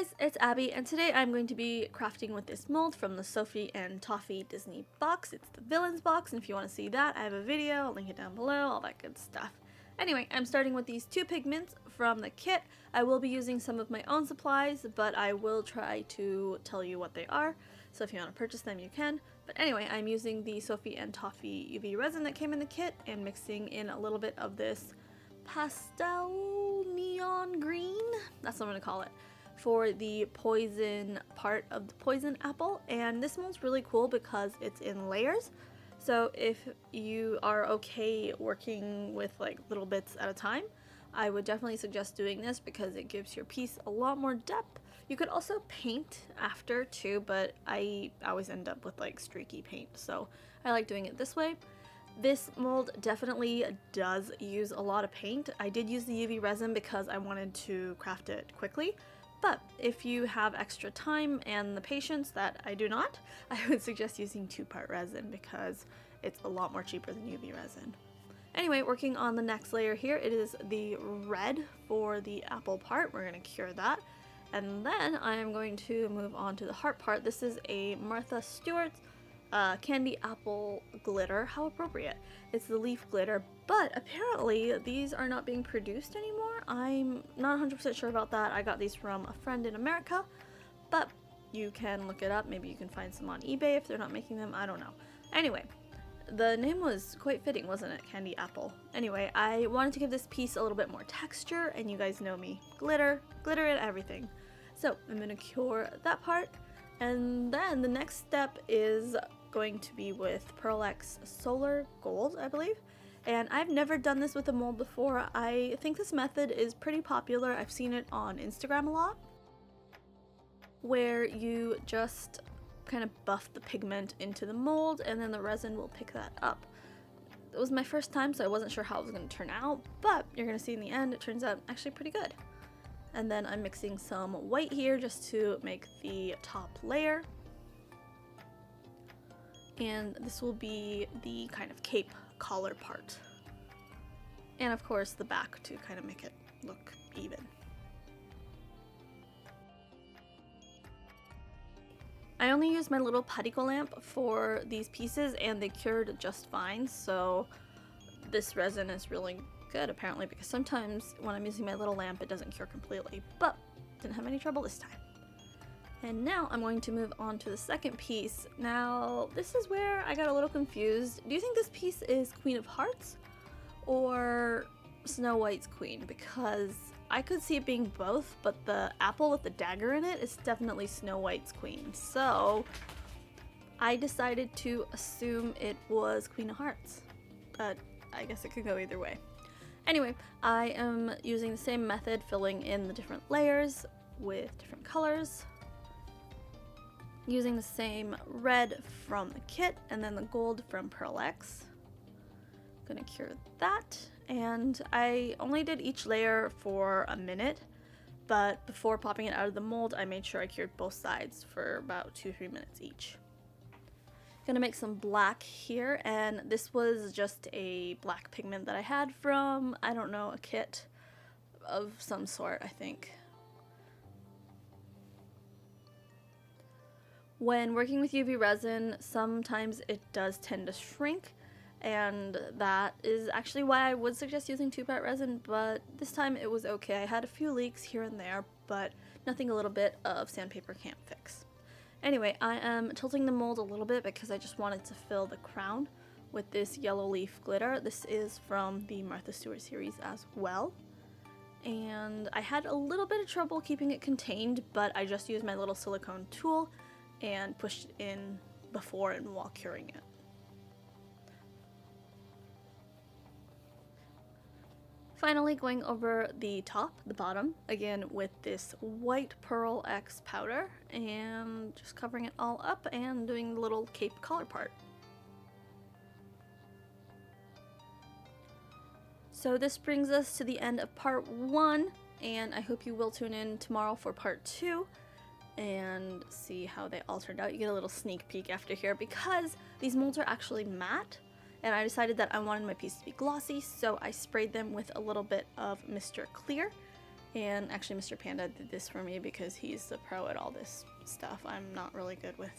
guys, it's Abby, and today I'm going to be crafting with this mold from the Sophie and Toffee Disney box. It's the Villains box, and if you want to see that, I have a video, I'll link it down below, all that good stuff. Anyway, I'm starting with these two pigments from the kit. I will be using some of my own supplies, but I will try to tell you what they are, so if you want to purchase them, you can. But anyway, I'm using the Sophie and Toffee UV resin that came in the kit, and mixing in a little bit of this pastel neon green, that's what I'm going to call it, for the poison part of the poison apple. And this one's really cool because it's in layers, so if you are okay working with like little bits at a time, I would definitely suggest doing this because it gives your piece a lot more depth. You could also paint after too, but I always end up with like streaky paint, so I like doing it this way. This mold definitely does use a lot of paint. I did use the UV resin because I wanted to craft it quickly, but if you have extra time and the patience that I do not, I would suggest using 2-part resin because it's a lot more cheaper than UV resin. Anyway, working on the next layer here, it is the red for the apple part. We're going to cure that. And then I am going to move on to the heart part. This is a Martha Stewart's candy apple glitter. How appropriate. It's the leaf glitter, but apparently these are not being produced anymore. I'm not 100% sure about that. I got these from a friend in America, but you can look it up. Maybe you can find some on eBay if they're not making them. I don't know. Anyway, the name was quite fitting, wasn't it? Candy apple. Anyway, I wanted to give this piece a little bit more texture, and you guys know me. Glitter and everything. So I'm going to cure that part, and then the next step is going to be with Pearl X Solar Gold, I believe. And I've never done this with a mold before. I think this method is pretty popular. I've seen it on Instagram a lot, where you just kind of buff the pigment into the mold and then the resin will pick that up. It was my first time, so I wasn't sure how it was going to turn out, but you're going to see in the end it turns out actually pretty good. And then I'm mixing some white here just to make the top layer. And this will be the kind of cape collar part. And of course the back to kind of make it look even. I only used my little putticle lamp for these pieces and they cured just fine, so this resin is really good apparently, because sometimes when I'm using my little lamp it doesn't cure completely, but didn't have any trouble this time. And now I'm going to move on to the second piece. Now this is where I got a little confused. Do you think this piece is Queen of Hearts or Snow White's queen? Because I could see it being both, but the apple with the dagger in it is definitely Snow White's queen. So I decided to assume it was Queen of Hearts, but I guess it could go either way. Anyway, I am using the same method, filling in the different layers with different colors, using the same red from the kit and then the gold from Pearl X. Gonna cure that, and I only did each layer for a minute, but before popping it out of the mold I made sure I cured both sides for about 2-3 minutes each. Gonna make some black here, and this was just a black pigment that I had from, I don't know, a kit of some sort, I think. When working with UV resin, sometimes it does tend to shrink, and that is actually why I would suggest using 2-part resin, but this time it was okay. I had a few leaks here and there, but nothing a little bit of sandpaper can't fix. Anyway, I am tilting the mold a little bit because I just wanted to fill the crown with this yellow leaf glitter. This is from the Martha Stewart series as well. And I had a little bit of trouble keeping it contained, but I just used my little silicone tool and pushed it in before and while curing it. Finally, going over the top, the bottom, again with this white Pearl X powder, and just covering it all up and doing the little cape collar part. So this brings us to the end of part 1, and I hope you will tune in tomorrow for part 2 and see how they all turned out. You get a little sneak peek after here because these molds are actually matte, and I decided that I wanted my piece to be glossy, so I sprayed them with a little bit of Mr. Clear And actually Mr. Panda did this for me because he's the pro at all this stuff. I'm not really good with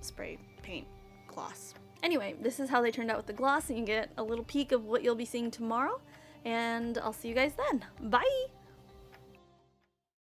spray paint gloss. Anyway, this is how they turned out with the gloss, and you get a little peek of what you'll be seeing tomorrow. And I'll see you guys then. Bye!